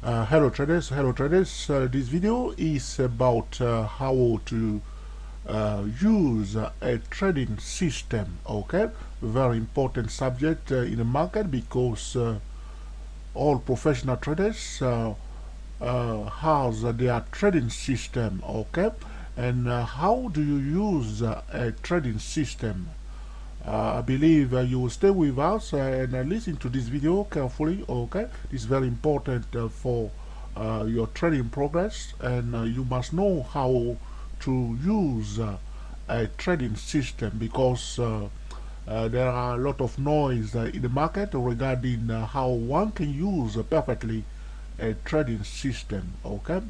Hello traders. This video is about how to use a trading system. Okay, very important subject in the market because all professional traders has their trading system. Okay, and how do you use a trading system? I believe you will stay with us and listen to this video carefully. Okay, it's very important for your trading progress, and you must know how to use a trading system because there are a lot of noise in the market regarding how one can use perfectly a trading system. Okay,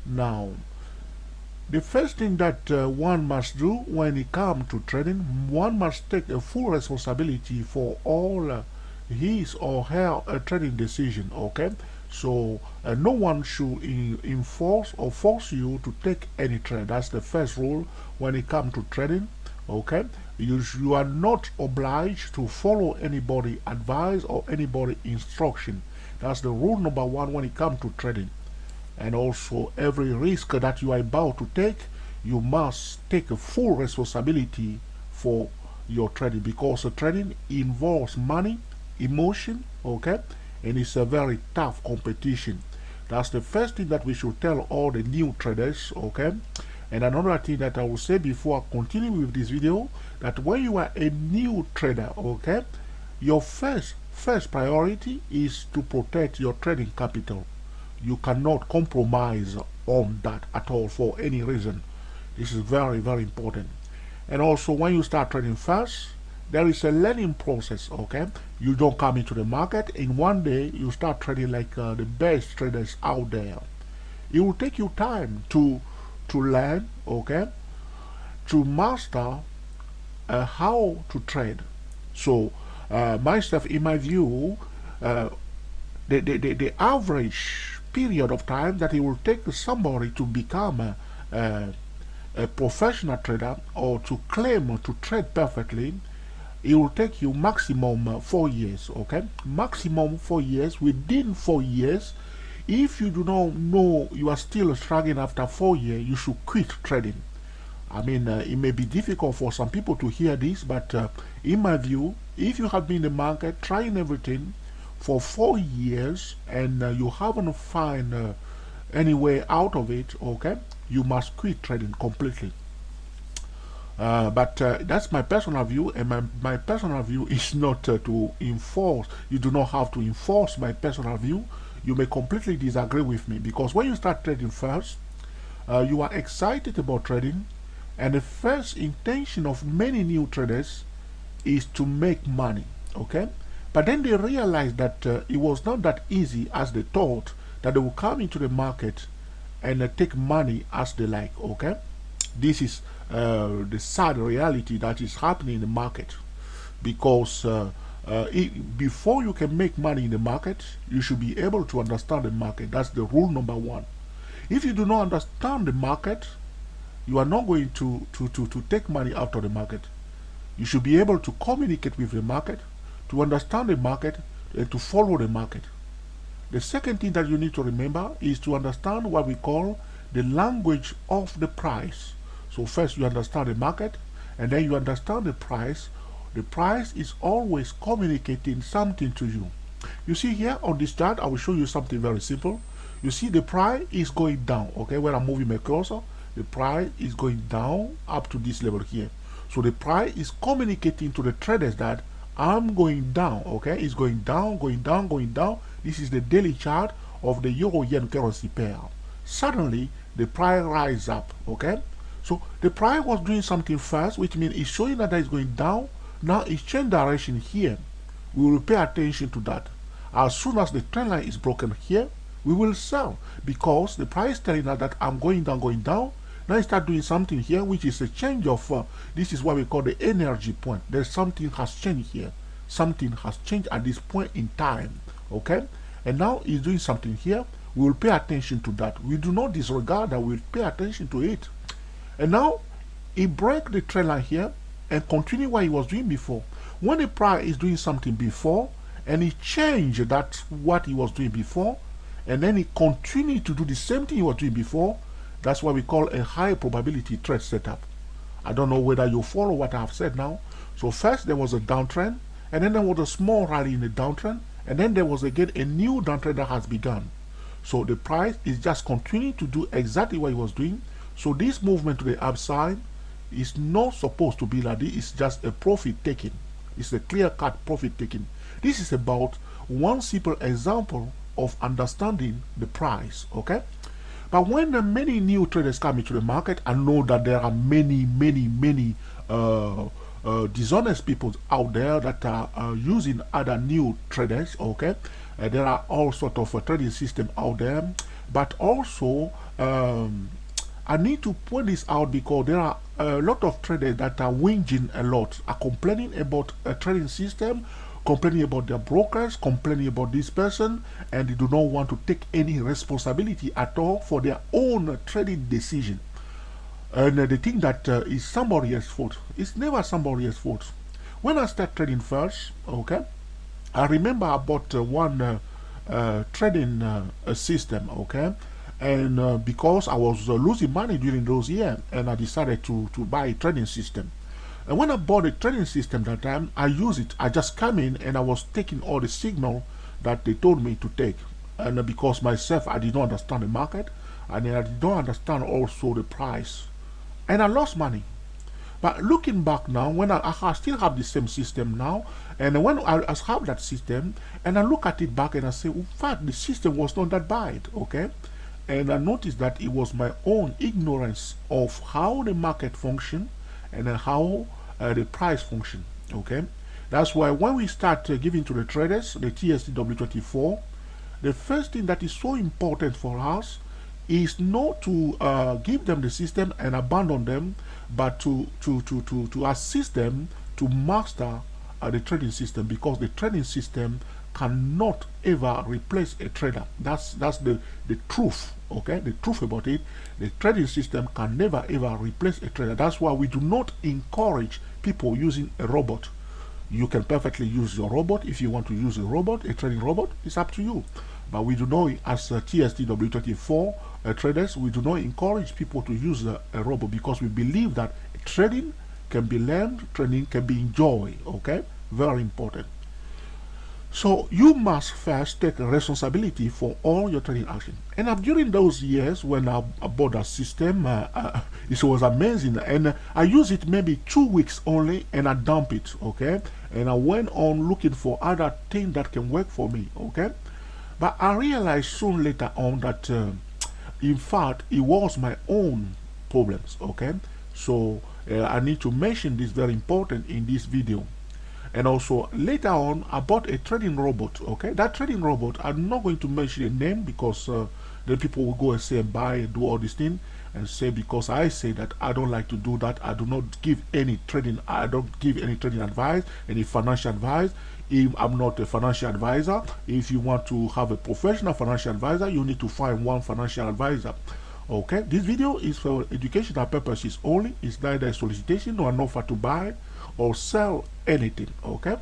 now the first thing that one must do when it comes to trading, one must take a full responsibility for all his or her trading decision. Okay, so no one should enforce or force you to take any trade. That's the first rule when it comes to trading. Okay, you are not obliged to follow anybody advice or anybody instruction. That's the rule number one when it comes to trading. And also every risk that you are about to take, you must take a full responsibility for your trading because trading involves money, emotion, okay, and it's a very tough competition. That's the first thing that we should tell all the new traders. Okay, and another thing that I will say before I continue with this video, that when you are a new trader, okay, your first priority is to protect your trading capital. You cannot compromise on that at all for any reason. This is very, very important. And also, when you start trading fast, there is a learning process. Okay, you don't come into the market in one day you start trading like the best traders out there. It will take you time to learn, okay, to master how to trade. So myself, in my view, the average period of time that it will take somebody to become a professional trader or to claim to trade perfectly, it will take you maximum 4 years. Okay, maximum 4 years. Within 4 years, if you do not know you are still struggling after 4 years, you should quit trading. I mean, it may be difficult for some people to hear this, but in my view, if you have been in the market trying everything for 4 years and you haven't found any way out of it, okay, you must quit trading completely. But that's my personal view, and my personal view is not to enforce. You do not have to enforce my personal view. You may completely disagree with me because when you start trading first, you are excited about trading, and the first intention of many new traders is to make money. Okay, but then they realize that it was not that easy as they thought, that they will come into the market and take money as they like. Okay, this is the sad reality that is happening in the market because before you can make money in the market, you should be able to understand the market. That's the rule number one. If you do not understand the market, you are not going to take money out of the market. You should be able to communicate with the market, to understand the market, and to follow the market. The second thing that you need to remember is to understand what we call the language of the price. So first you understand the market, and then you understand the price. The price is always communicating something to you. You see here on this chart, I will show you something very simple. You see the price is going down. Okay, when I'm moving my cursor, the price is going down up to this level here. So the price is communicating to the traders that I'm going down. Okay, it's going down, going down, going down. This is the daily chart of the euro-yen currency pair. Suddenly the price rise up. Okay, so the price was doing something first, which means it's showing that it's going down. Now it's changed direction here. We will pay attention to that. As soon as the trend line is broken here, we will sell because the price is telling us that I'm going down, going down. Now I start doing something here, which is a change of, this is what we call the energy point. There's something has changed here. Something has changed at this point in time. Okay? And now it's doing something here. We will pay attention to that. We do not disregard that. We'll pay attention to it. And now it break the trend line here and continue what he was doing before. When the price is doing something before and he changed that what he was doing before, and then he continued to do the same thing he was doing before, that's what we call a high probability trade setup. I don't know whether you follow what I have said now. So first there was a downtrend, and then there was a small rally in the downtrend, and then there was again a new downtrend that has begun. So the price is just continuing to do exactly what it was doing. So this movement to the upside is not supposed to be like this. It's just a profit taking. It's a clear-cut profit taking. This is about one simple example of understanding the price, okay? But when many new traders come into the market, I know that there are many dishonest people out there that are using other new traders, okay? There are all sorts of trading system out there, but also I need to point this out because there are a lot of traders that are whinging a lot, are complaining about a trading system, complaining about their brokers, complaining about this person, and they do not want to take any responsibility at all for their own trading decision. And they think that is somebody else's fault. It's never somebody else's fault. When I started trading first, okay, I remember I bought one trading system, okay, and because I was losing money during those years, and I decided to buy a trading system. And when I bought a trading system that time, I used it. I just came in and I was taking all the signal that they told me to take. And because myself, I did not understand the market, and I did not understand also the price. And I lost money. But looking back now, when I still have the same system now, and when I have that system, and I look at it back and I say, in fact, the system was not that bad, okay? And I noticed that it was my own ignorance of how the market functioned and how the price function, okay? That's why when we start giving to the traders the TSTW24, the first thing that is so important for us is not to give them the system and abandon them, but to assist them to master the trading system, because the trading system cannot ever replace a trader. That's the truth, okay? The truth about it. The trading system can never ever replace a trader. That's why we do not encourage people using a robot. You can perfectly use your robot. If you want to use a robot, a trading robot, it's up to you. But we do not, as TSTW24 traders, we do not encourage people to use a robot, because we believe that trading can be learned, trading can be enjoyed, okay? Very important. So you must first take responsibility for all your trading action. And during those years when I bought that system, it was amazing. And I used it maybe 2 weeks only, and I dumped it, okay? And I went on looking for other things that can work for me, okay? But I realized soon later on that, in fact, it was my own problems, okay? So I need to mention this, very important in this video. And also later on, I bought a trading robot, okay? That trading robot, I'm not going to mention the name, because then people will go and say and buy and do all these things and say, because I say that I don't like to do that. I do not give any trading, I don't give any trading advice, any financial advice. If I'm not a financial advisor, if you want to have a professional financial advisor, you need to find one financial advisor. Okay, this video is for educational purposes only. It's neither a solicitation nor an offer to buy or sell anything, okay?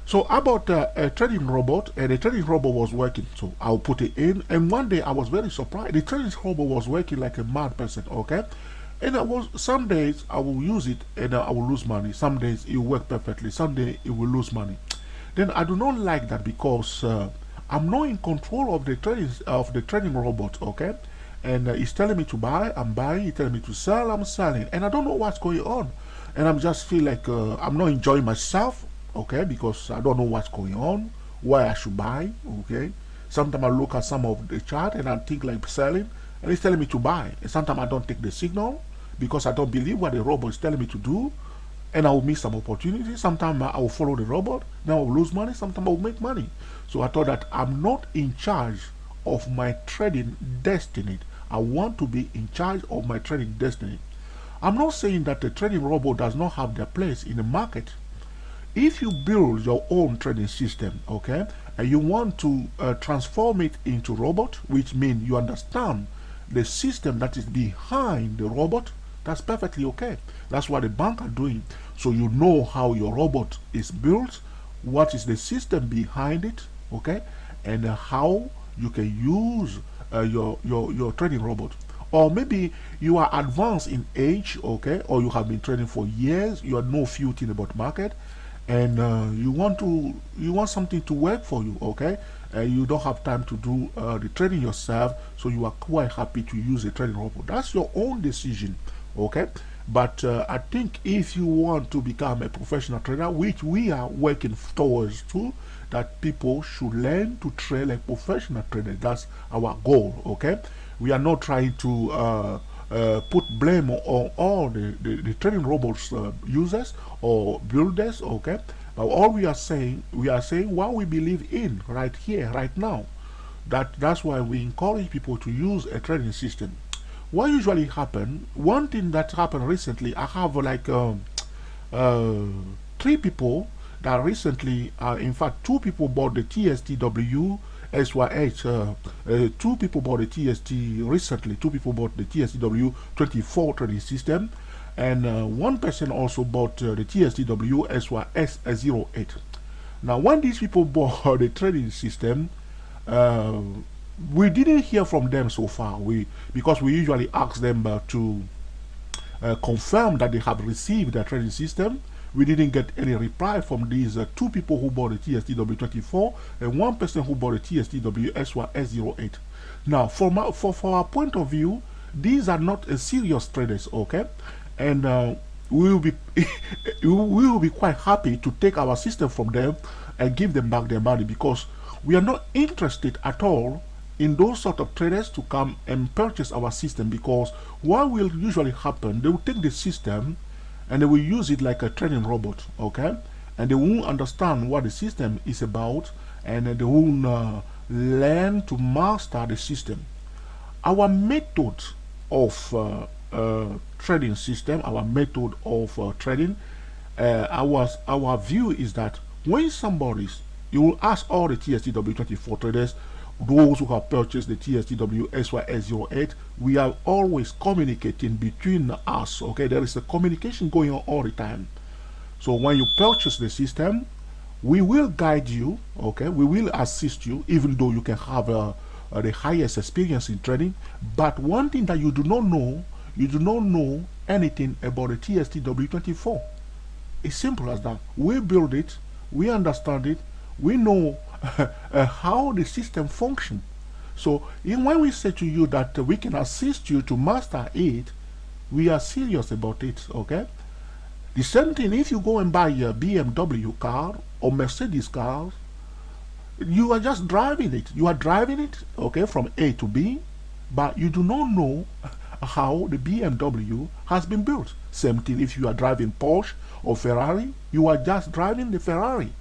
So I bought a trading robot, and the trading robot was working. So I'll put it in, and one day I was very surprised. The trading robot was working like a mad person, okay? And some days I will use it and I will lose money. Some days it will work perfectly. Some days it will lose money. Then I do not like that, because I'm not in control of the trading robot, okay? And it's telling me to buy, I'm buying. It's telling me to sell, I'm selling, and I don't know what's going on. And I'm just feel like I'm not enjoying myself, okay? Because I don't know what's going on, why I should buy, okay? Sometimes I look at some of the chart and I think like selling, and it's telling me to buy. And sometimes I don't take the signal, because I don't believe what the robot is telling me to do, and I will miss some opportunities. Sometimes I will follow the robot, then I will lose money, sometimes I will make money. So I thought that I'm not in charge of my trading destiny. I want to be in charge of my trading destiny. I'm not saying that the trading robot does not have their place in the market. If you build your own trading system, okay, and you want to transform it into robot, which means you understand the system that is behind the robot, that's perfectly okay. That's what the bank are doing. So you know how your robot is built, what is the system behind it, okay, and how you can use your trading robot. Or maybe you are advanced in age, okay, or you have been trading for years, you know few things about market, and you want something to work for you, okay, you don't have time to do the trading yourself, so you are quite happy to use a trading robot. That's your own decision, okay. But I think if you want to become a professional trader, which we are working towards too, that people should learn to trade like professional traders. That's our goal, okay. We are not trying to put blame on all the trading robots users or builders, okay. But all we are saying what we believe in right here, right now. That's why we encourage people to use a trading system. What usually happen? One thing that happened recently, I have like uh, 3 people that recently, in fact, 2 people bought the TSTW SYH. 2 people bought the TST recently. 2 people bought the TSTW 24 trading system, and one person also bought the TSTW SYS08. Now, when these people bought the trading system, uh, we didn't hear from them so far. Because we usually ask them to confirm that they have received the trading system. We didn't get any reply from these 2 people who bought the TSTW24 and one person who bought the TSTW SYS08. Now, for our point of view, these are not serious traders, okay? And we will be we will be quite happy to take our system from them and give them back their money, because we are not interested at all in those sort of traders to come and purchase our system. Because what will usually happen, they will take the system and they will use it like a trading robot, okay, and they won't understand what the system is about, and they won't learn to master the system. Our method of trading system, our method of trading, our view is that when somebody's, you will ask all the TSTW24 traders, those who have purchased the TSTW SYS08, we are always communicating between us, okay. There is a communication going on all the time. So when you purchase the system, we will guide you, okay, we will assist you, even though you can have the highest experience in trading. But one thing that you do not know, you do not know anything about the TSTW24. It's simple as that. We build it, we understand it, we know how the system functions. So when we say to you that we can assist you to master it, we are serious about it, okay? The same thing if you go and buy a BMW car or Mercedes car, you are just driving it. You are driving it, okay, from A to B, but you do not know how the BMW has been built. Same thing if you are driving Porsche or Ferrari, you are just driving the Ferrari,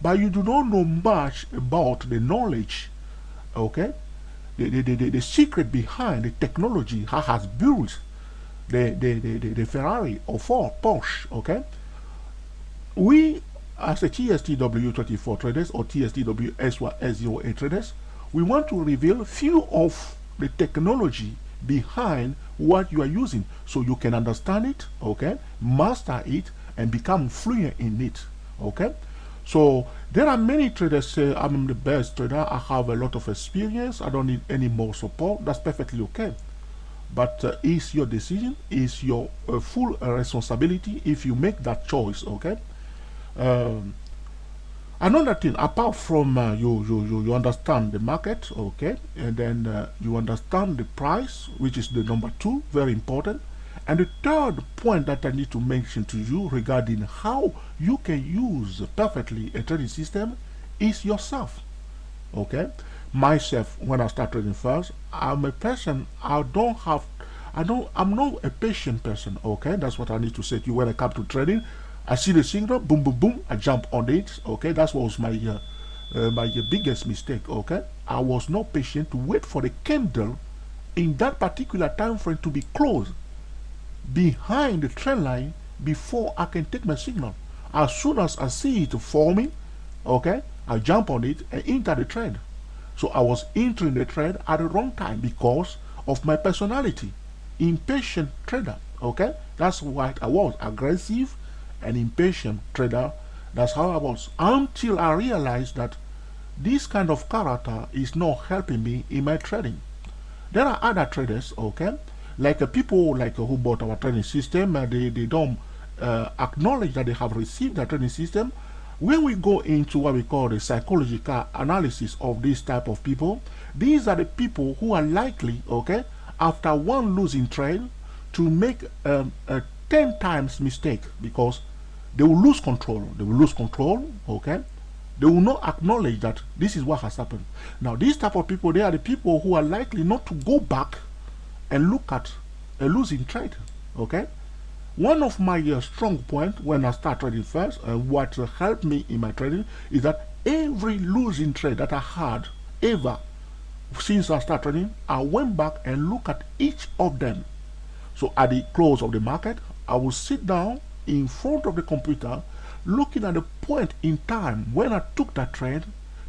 but you do not know much about the knowledge, okay, the secret behind the technology that has built the Ferrari or Ford, Porsche, okay. We, as the TSTW24 traders or TSTW SYS08 traders, we want to reveal few of the technology behind what you are using, so you can understand it, okay, master it, and become fluent in it, okay. So there are many traders say, I'm the best trader, I have a lot of experience, I don't need any more support. That's perfectly okay. But it's your decision, it's your full responsibility if you make that choice, okay. Um, Another thing, apart from you understand the market, okay, and then you understand the price, which is the number 2, very important. And the third point that I need to mention to you regarding how you can use perfectly a trading system is yourself, okay. Myself, when I start trading first, I'm a person, I'm not a patient person, okay. That's what I need to say to you. When I come to trading, I see the signal, boom, boom, boom, I jump on it, okay. That was my biggest mistake, okay. I was not patient to wait for the candle in that particular time frame to be closed behind the trend line before I can take my signal. As soon as I see it forming, okay, I jump on it and enter the trade. So I was entering the trade at the wrong time because of my personality, impatient trader, okay. That's why I was aggressive and impatient trader. That's how I was, until I realized that this kind of character is not helping me in my trading. There are other traders, okay, like people like who bought our trading system, they don't acknowledge that they have received the trading system. When we go into what we call the psychological analysis of this type of people, these are the people who are likely, okay, after one losing trade, to make a 10 times mistake, because they will lose control. They will lose control, okay. They will not acknowledge that this is what has happened. Now, these type of people, they are the people who are likely not to go back and look at a losing trade, okay. One of my strong points when I start trading first, and what helped me in my trading, is that every losing trade that I had ever since I started trading, I went back and looked at each of them. So at the close of the market, I will sit down in front of the computer, looking at the point in time when I took that trade,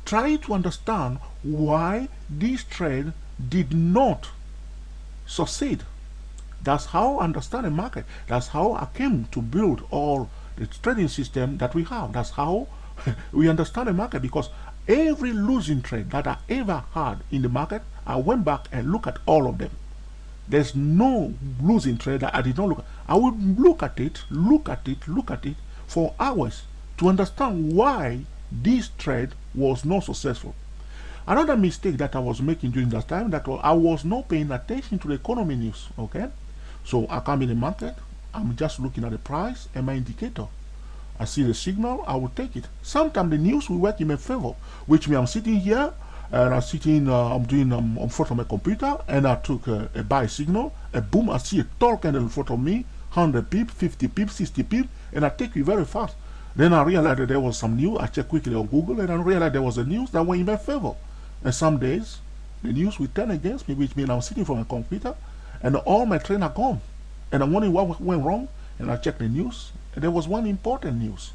trying to understand why this trade did not succeed. That's how I understand the market. That's how I came to build all the trading system that we have. That's how we understand the market, because every losing trade that I ever had in the market, I went back and looked at all of them. There's no losing trade that I did not look at. I would look at it for hours to understand why this trade was not successful. Another mistake that I was making during that time, that I was not paying attention to the economy news, okay? So I come in the market, I'm just looking at the price and my indicator. I see the signal, I will take it. Sometimes the news will work in my favor, which means I'm sitting here and I'm doing in front of my computer, and I took a buy signal, a boom, I see a tall candle in front of me, 100 pips, 50 pips, 60 pips, and I take it very fast. Then I realized that there was some news. I checked quickly on Google, and I realized there was a news that went in my favor. And some days, the news will turn against me, which means I'm sitting from my computer, and all my trade are gone. And I'm wondering what went wrong, and I checked the news, and there was one important news.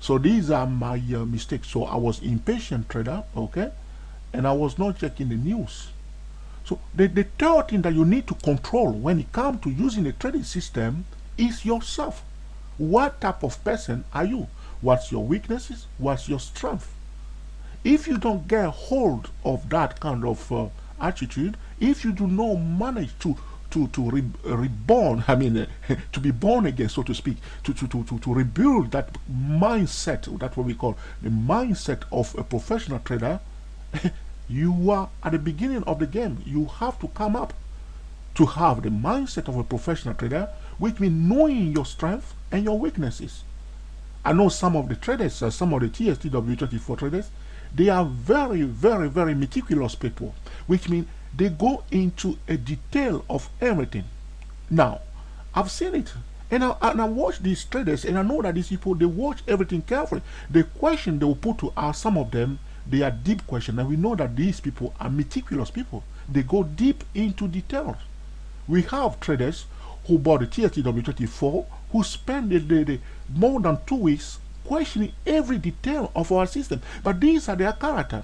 So these are my mistakes. So I was impatient trader, okay, and I was not checking the news. So the third thing that you need to control when it comes to using a trading system is yourself. What type of person are you? What's your weaknesses? What's your strength? If you don't get hold of that kind of attitude, if you do not manage to reborn, I mean, to be born again, so to speak, to rebuild that mindset, that's what we call the mindset of a professional trader, you are at the beginning of the game. You have to come up to have the mindset of a professional trader, which means knowing your strengths and your weaknesses. I know some of the traders, some of the TSTW24 traders, they are very, very, very meticulous people, which means they go into a detail of everything. Now, I've seen it, and I watch these traders, and I know that these people, they watch everything carefully. The question they will put to us, some of them, they are deep questions, and we know that these people are meticulous people. They go deep into details. We have traders who bought the TSTW24 who spend the more than 2 weeks questioning every detail of our system. But these are their character.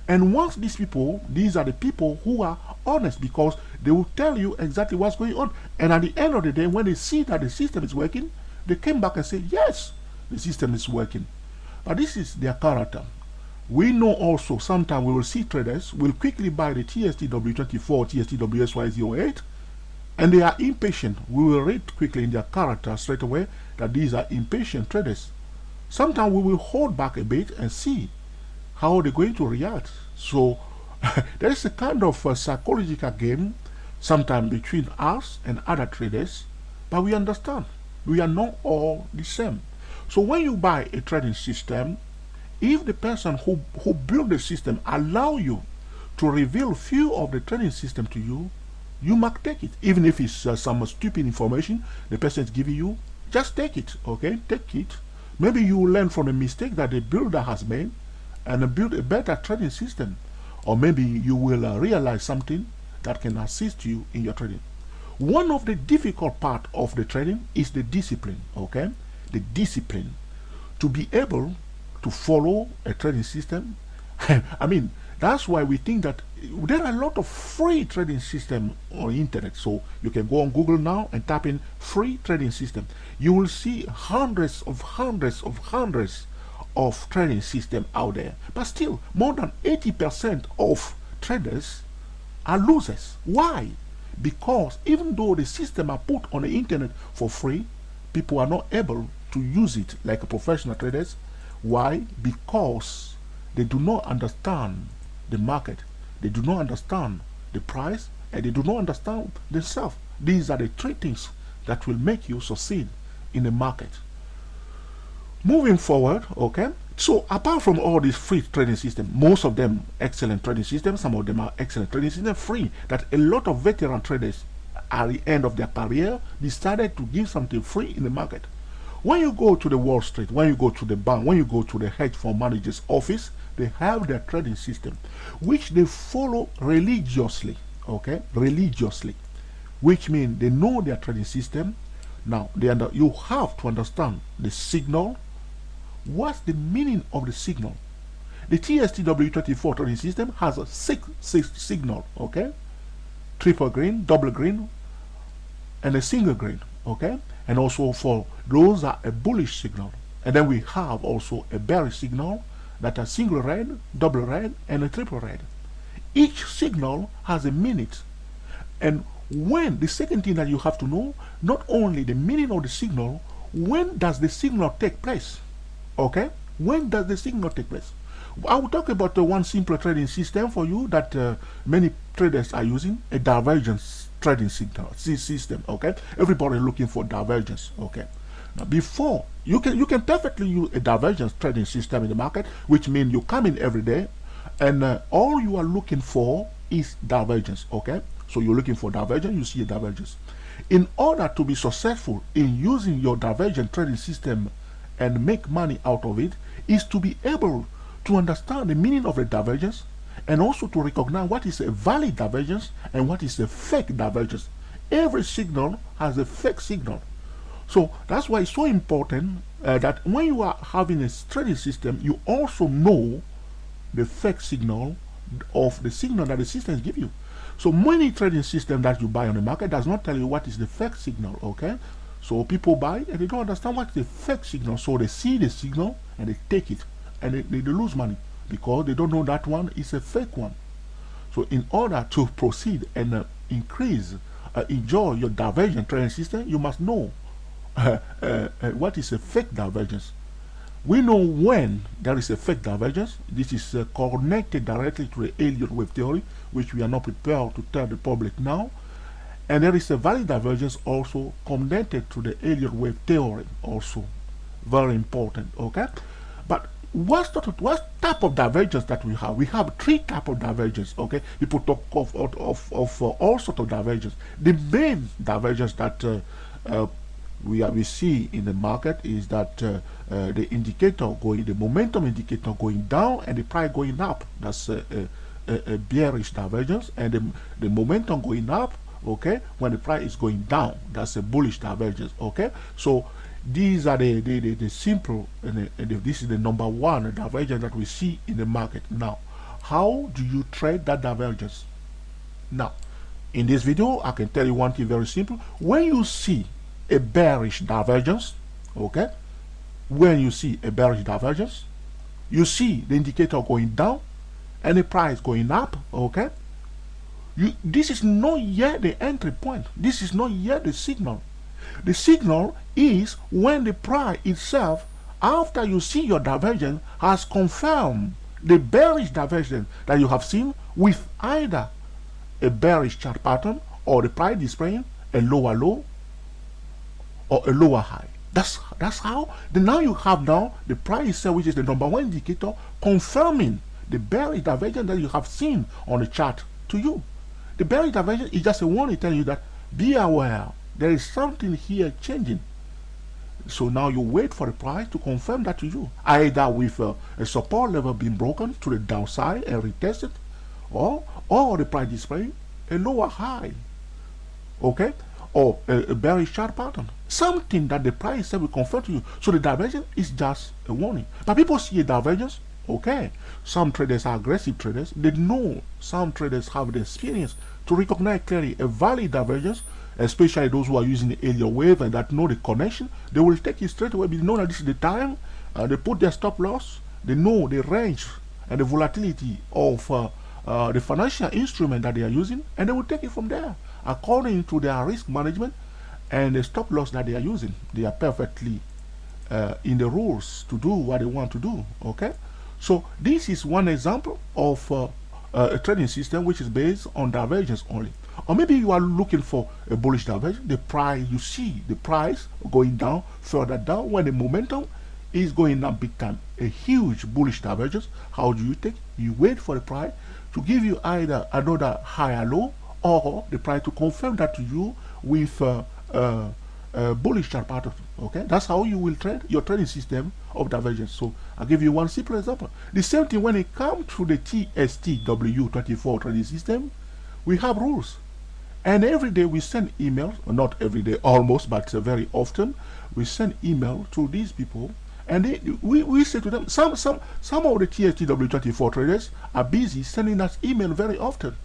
And once these are the people who are honest, because they will tell you exactly what's going on. And at the end of the day, when they see that the system is working, they came back and say, yes, the system is working. But this is their character. We know also sometimes we will see traders will quickly buy the TSTW24, TSTWSY08, and they are impatient. We will read quickly in their character straight away that these are impatient traders. Sometimes we will hold back a bit and see how they're going to react. So there is a kind of psychological game sometimes between us and other traders, but we understand we are not all the same. So when you buy a trading system, if the person who built the system allow you to reveal few of the trading system to you, you must take it. Even if it's some stupid information the person is giving you, just take it, okay? Take it. Maybe you will learn from the mistake that the builder has made and build a better trading system. Or maybe you will realize something that can assist you in your trading. One of the difficult part of the trading is the discipline, okay? The discipline to be able to follow a trading system. I mean, that's why we think that there are a lot of free trading system on the internet. So you can go on Google now and type in free trading system. You will see hundreds of trading system out there, but still more than 80% of traders are losers. Why? Because even though the system are put on the internet for free, people are not able to use it like professional traders. Why? Because they do not understand the market, they do not understand the price, and they do not understand themselves. These are the three things that will make you succeed in the market. Moving forward, okay, so apart from all these free trading systems, most of them excellent trading systems, some of them are excellent trading systems, free, that a lot of veteran traders at the end of their career decided to give something free in the market. When you go to the Wall Street, when you go to the bank, when you go to the hedge fund manager's office, they have their trading system, which they follow religiously, okay, religiously, which means they know their trading system. Now, you have to understand the signal. What's the meaning of the signal? The TSTW34 trading system has a six signal, okay? Triple green, double green, and a single green, okay? And also for those are a bullish signal. And then we have also a bearish signal that are single red, double red, and a triple red. Each signal has a minute. And when, the second thing that you have to know, not only the meaning of the signal, when does the signal take place? Okay, when does the signal take place? I will talk about one simple trading system for you that many traders are using, a divergence trading system. Okay, everybody looking for divergence. Okay, now before you can perfectly use a divergence trading system in the market, which means you come in every day, and all you are looking for is divergence. Okay, so you're looking for divergence, you see a divergence. In order to be successful in using your divergent trading system and make money out of it, is to be able to understand the meaning of a divergence, and also to recognize what is a valid divergence and what is a fake divergence. Every signal has a fake signal. So that's why it's so important that when you are having a trading system, you also know the fake signal of the signal that the systems give you. So many trading systems that you buy on the market does not tell you what is the fake signal, okay? So people buy and they don't understand what's the fake signal. So they see the signal and they take it, and they lose money because they don't know that one is a fake one. So in order to proceed and enjoy your divergent trading system, you must know what is a fake divergence. We know when there is a fake divergence. This is connected directly to the Elliott wave theory, which we are not prepared to tell the public now. And there is a valid divergence also connected to the Elliott wave theory, also very important. Okay, but what type of divergence that we have? We have three types of divergence. Okay, people talk of all sorts of divergence. The main divergence that we see in the market is that the momentum indicator going down and the price going up. That's a bearish divergence, and the momentum going up, okay, when the price is going down, that's a bullish divergence. Okay, so these are the simple, and this is the number one divergence that we see in the market. Now, how do you trade that divergence? Now, in this video, I can tell you one thing very simple. When you see a bearish divergence, okay, when you see a bearish divergence, you see the indicator going down and the price going up, okay, this is not yet the entry point. This is not yet the signal. The signal is when the price itself, after you see your divergence, has confirmed the bearish divergence that you have seen with either a bearish chart pattern or the price displaying a lower low or a lower high. That's how. Now you have the price itself, which is the number one indicator, confirming the bearish divergence that you have seen on the chart to you. The bearish divergence is just a warning telling you that be aware, there is something here changing. So now you wait for the price to confirm that to you, either with a support level being broken to the downside and retested, or the price displaying a lower high, okay, or a bearish chart pattern, something that the price itself will confirm to you. So the divergence is just a warning. But people see a divergence, okay. Some traders are aggressive traders. They know, some traders have the experience to recognize clearly a valid divergence, especially those who are using the Elliott wave and that know the connection. They will take it straight away. They know that this is the time they put their stop loss, they know the range and the volatility of the financial instrument that they are using, and they will take it from there according to their risk management and the stop loss that they are using. They are perfectly in the rules to do what they want to do. Okay, so this is one example of a trading system which is based on divergence only. Or maybe you are looking for a bullish divergence. The price, you see the price going down, further down, when the momentum is going up big time, a huge bullish divergence. How do you take? You wait for the price to give you either another higher low, or the price to confirm that to you with bullish chart pattern. Okay, that's how you will trade your trading system of divergence. So I'll give you one simple example. The same thing when it comes to the TSTW24 trading system, we have rules. And every day we send emails, not every day, almost, but very often, we send email to these people, and we say to them, some of the TSTW24 traders are busy sending us email very often.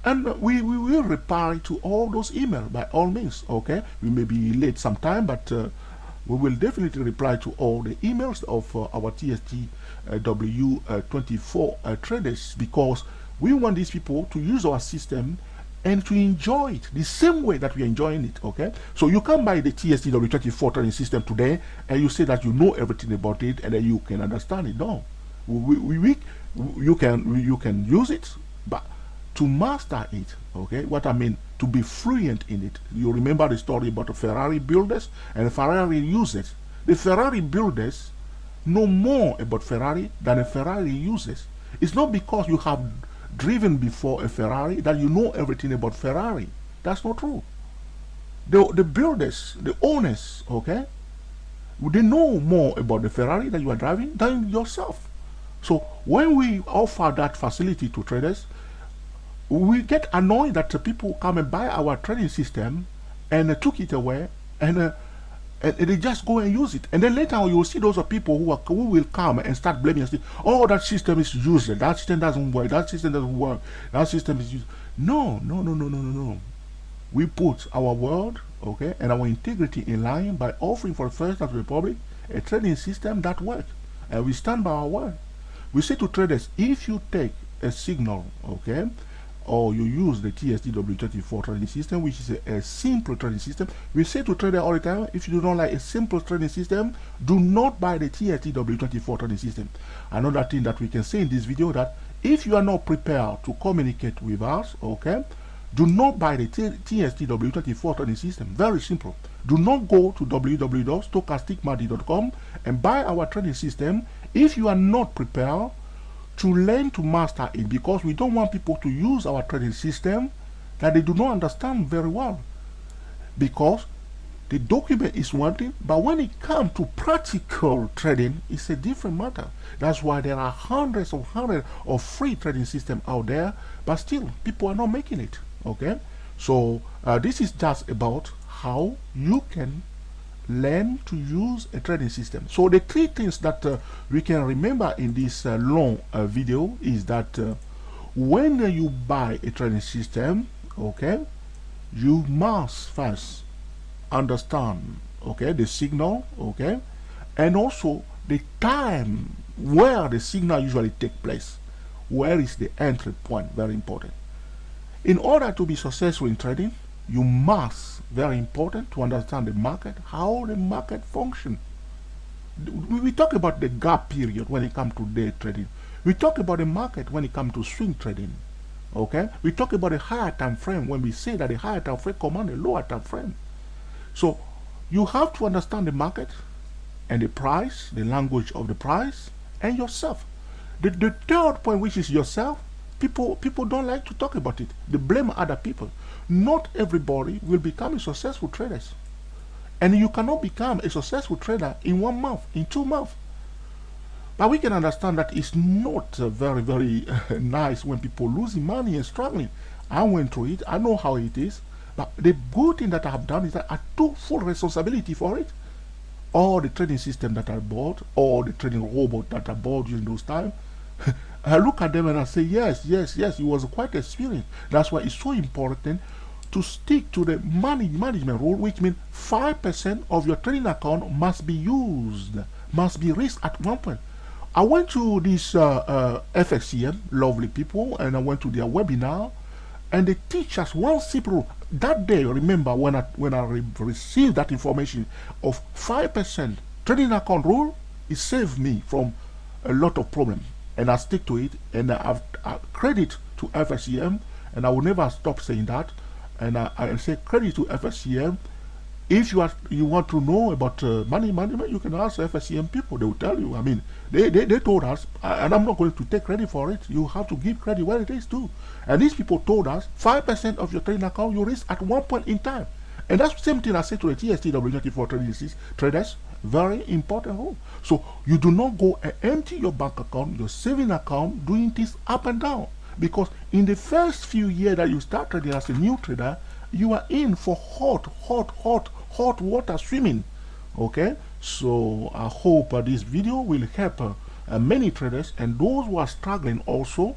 And we will reply to all those emails by all means, okay? We may be late sometime, but we will definitely reply to all the emails of our TSTW24 traders, because we want these people to use our system and to enjoy it the same way that we are enjoying it. Okay, so you can buy the TSTW24 trading system today and you say that you know everything about it and then you can understand it. No, you can use it, but to master it, okay, what I mean, to be fluent in it. You remember the story about the Ferrari builders and the Ferrari users. The Ferrari builders know more about Ferrari than the Ferrari users. It's not because you have driven before a Ferrari that you know everything about Ferrari. That's not true. The builders, the owners, okay, they know more about the Ferrari that you are driving than yourself. So when we offer that facility to traders, we get annoyed that the people come and buy our trading system and took it away, and they just go and use it. And then later on, you will see those people who will come and start blaming us. Oh, that system is useless. That system doesn't work. That system doesn't work. That system is useless. No. We put our word, okay, and our integrity in line by offering for the First National Republic a trading system that works. And we stand by our word. We say to traders, if you take a signal, okay, or you use the TSTW24 trading system, which is a simple trading system. We say to traders all the time, if you don't like a simple trading system, do not buy the TSTW24 trading system. Another thing that we can say in this video, that if you are not prepared to communicate with us, okay, do not buy the TSTW24 trading system. Very simple. Do not go to www.stochasticmarket.com and buy our trading system if you are not prepared to learn to master it, because we don't want people to use our trading system that they do not understand very well. Because the document is one thing, but when it comes to practical trading, it's a different matter. That's why there are hundreds of free trading systems out there, but still people are not making it. Okay, so this is just about how you can learn to use a trading system. So the three things that we can remember in this long video is that when you buy a trading system, okay, you must first understand, okay, the signal, okay, and also the time where the signal usually takes place. Where is the entry point? Very important. In order to be successful in trading, you must, very important, to understand the market, how the market functions. We talk about the gap period when it comes to day trading. We talk about the market when it comes to swing trading. Okay? We talk about the higher time frame when we say that the higher time frame commands a lower time frame. So you have to understand the market and the price, the language of the price, and yourself. The third point, which is yourself, people don't like to talk about it. They blame other people. Not everybody will become a successful trader. And you cannot become a successful trader in 1 month, in 2 months. But we can understand that it's not very nice when people losing money and struggling. I went through it. I know how it is. But the good thing that I have done is that I took full responsibility for it. All the trading system that I bought, all the trading robot that I bought during those times, I look at them and I say, yes, it was quite an experience. That's why it's so important to stick to the money management rule, which means 5% of your trading account must be used must be risked at one point. I went to this FXCM, lovely people, and I went to their webinar, and they teach us one simple rule. That day, remember when I received that information of 5% trading account rule, it saved me from a lot of problems, and I stick to it, and I credit to FSCM, and I will never stop saying that, and I say credit to FSCM. If you want to know about money management, you can ask FSCM people. They will tell you. I mean, they told us, and I'm not going to take credit for it. You have to give credit where it is too. And these people told us 5% of your trading account you risk at one point in time. And that's the same thing I said to the TSTW24 traders. Very important rule. So you do not go and empty your bank account, your saving account, doing things up and down. Because in the first few years that you start trading as a new trader, you are in for hot water swimming. Okay, so I hope this video will help many traders and those who are struggling also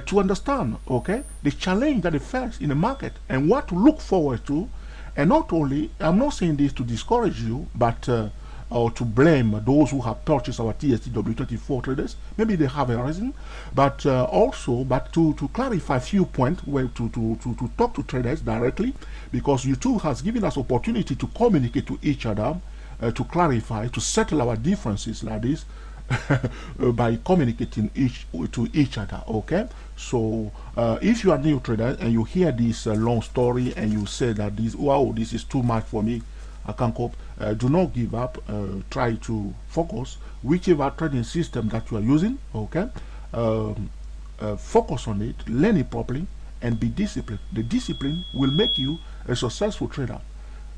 to understand, okay, the challenge that they face in the market and what to look forward to. And not only, I'm not saying this to discourage you, but or to blame those who have purchased our TSTW24 traders. Maybe they have a reason, but also, but to clarify a few points, where to talk to traders directly, because YouTube has given us opportunity to communicate to each other, to clarify, to settle our differences like this by communicating to each other. Okay, so if you are new trader and you hear this long story and you say that this is too much for me, I can't cope, do not give up. Try to focus whichever trading system that you are using. Okay, focus on it, learn it properly, and be disciplined. The discipline will make you a successful trader.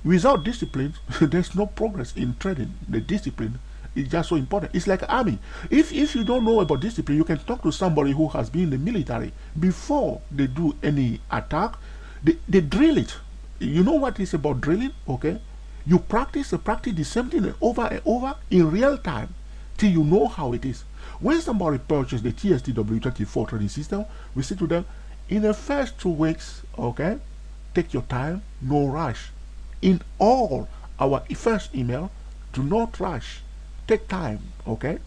Without discipline, there's no progress in trading. The discipline is just so important. It's like army. If you don't know about discipline, you can talk to somebody who has been in the military. Before they do any attack, they drill it. You know what is about drilling? Okay, you practice the same thing over and over in real time till you know how it is. When somebody purchases the TSTW24 trading system, we say to them, in the first 2 weeks, okay, take your time, no rush. In all our first email, do not rush. Take time, okay?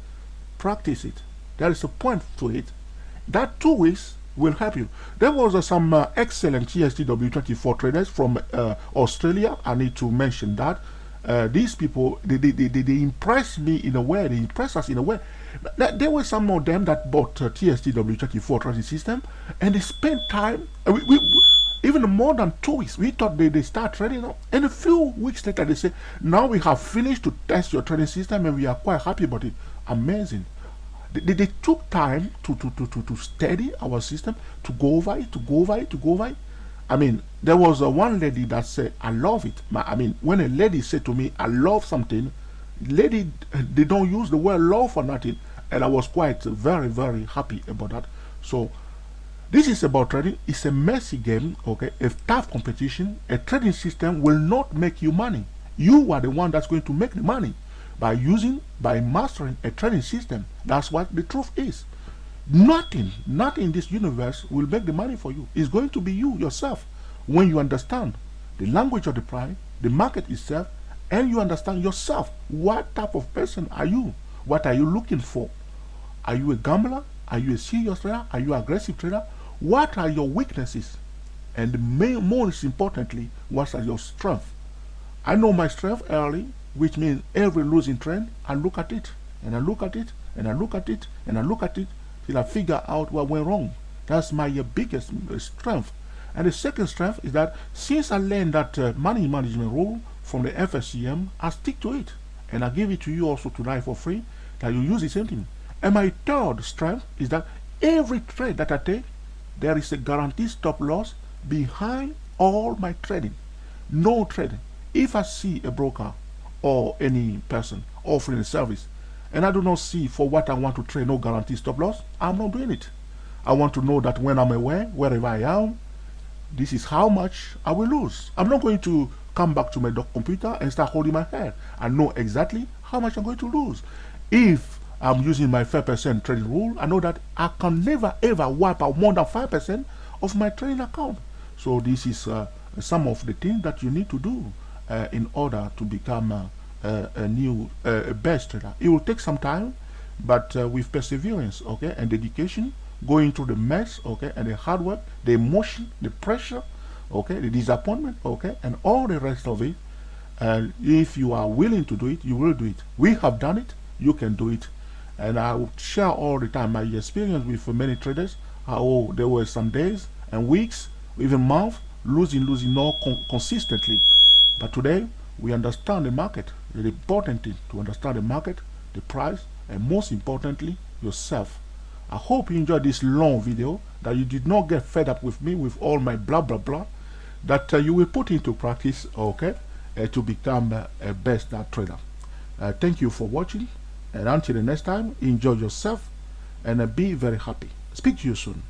Practice it. There is a point to it. That 2 weeks will help you. There was some excellent TSTW24 traders from Australia. I need to mention that. These people, they impressed me in a way, they impressed us in a way. There were some of them that bought TSTW24 trading system, and they spent time, even more than 2 weeks. We thought they start trading now, and a few weeks later they say, now we have finished to test your trading system and we are quite happy about it. Amazing. They took time to study our system, to go over it. I mean, there was one lady that said, I love it. I mean, when a lady said to me, I love something, lady, they don't use the word love for nothing. And I was quite very, very happy about that. So this is about trading. It's a messy game, okay? A tough competition. A trading system will not make you money. You are the one that's going to make the money by mastering a trading system. That's what the truth is. Nothing in this universe will make the money for you. It's going to be you yourself. When you understand the language of the price, the market itself, and you understand yourself, what type of person are you? What are you looking for? Are you a gambler? Are you a serious trader? Are you an aggressive trader? What are your weaknesses? And most importantly, what are your strengths? I know my strength early, which means every losing trend, I look at it, and I look at it, and I look at it, and I look at it, till I figure out what went wrong. That's my biggest strength. And the second strength is that since I learned that money management rule from the FSCM, I stick to it. And I give it to you also tonight for free, that you use the same thing. And my third strength is that every trade that I take, there is a guaranteed stop loss behind all my trading. No trading. If I see a broker or any person offering a service, and I do not see for what I want to trade no guaranteed stop loss, I'm not doing it. I want to know that when I'm aware, wherever I am, this is how much I will lose. I'm not going to come back to my computer and start holding my head. I know exactly how much I'm going to lose. If I'm using my 5% trading rule, I know that I can never ever wipe out more than 5% of my trading account. So this is some of the things that you need to do in order to become a best trader. It will take some time, but with perseverance, okay, and dedication, going through the mess, okay, and the hard work, the emotion, the pressure, okay, the disappointment, okay, and all the rest of it. And if you are willing to do it, you will do it. We have done it. You can do it. And I would share all the time my experience with many traders. How there were some days and weeks, even months, losing all consistently. But today, we understand the market. The important thing to understand the market, the price, and most importantly, yourself. I hope you enjoyed this long video, that you did not get fed up with me with all my blah blah blah, that you will put into practice, okay, to become a best trader. Thank you for watching, and until the next time, enjoy yourself and be very happy. Speak to you soon.